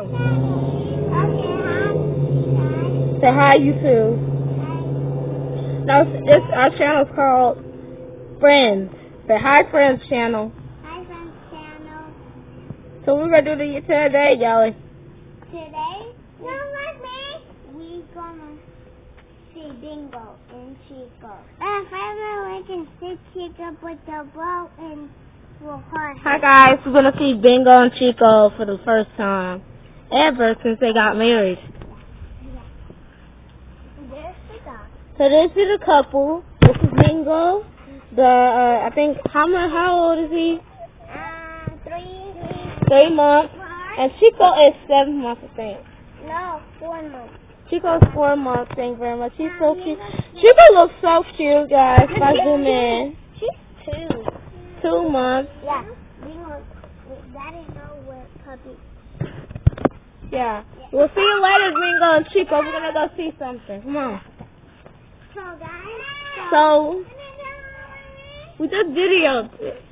Say hi, YouTube. No, this our channel's called Friends. Say hi, Friends channel. Hi, Friends channel. So we're gonna do today, Yali. Today, we gonna see Bingo and Chico. Finally we can see Chico with the boat and we'll hold. Hi guys, we're gonna see Bingo and Chico for the first time ever since they got married. So this is a couple. This is Bingo. I think how old is he? 3 months. And Chico is 7 months, I think. No, 4 months. Chico's 4 months. Thank you very much. He's so cute. Chico looks so cute, guys. If I zoom in. She's 2. 2 months. Yeah. Daddy know where puppy. Yeah. We'll see you later, Bingo and Chico. We're gonna go see something. Come on. So guys. So we just videoed it.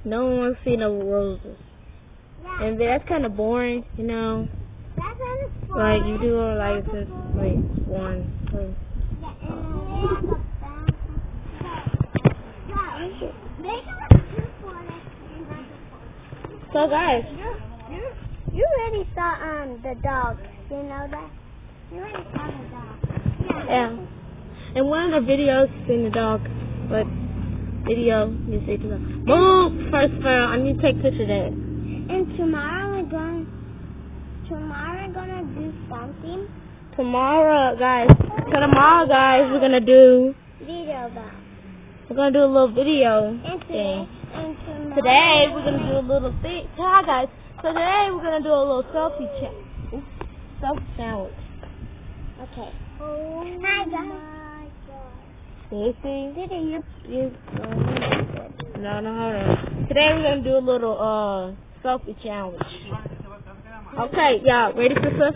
No one wants to see no roses. Yeah. And that's kind of boring, you know. That's kind of fun. Like you do it like since like 1, 2. So guys, you already saw the dog. You know that? You already saw the dog. Yeah. In one of the videos, you seen the dog, but video you see the dog. Move first, I need to take a picture of that. And tomorrow we're gonna do something. Tomorrow, guys, we're gonna do. Video about. We're gonna do a little video And thing. today We're gonna do a little thing. Hi guys. So today we're gonna do a little selfie challenge. Okay. Oh hi guys. See? Did you? No, hold on. Today we're gonna do a little selfie challenge. Okay, y'all ready for this?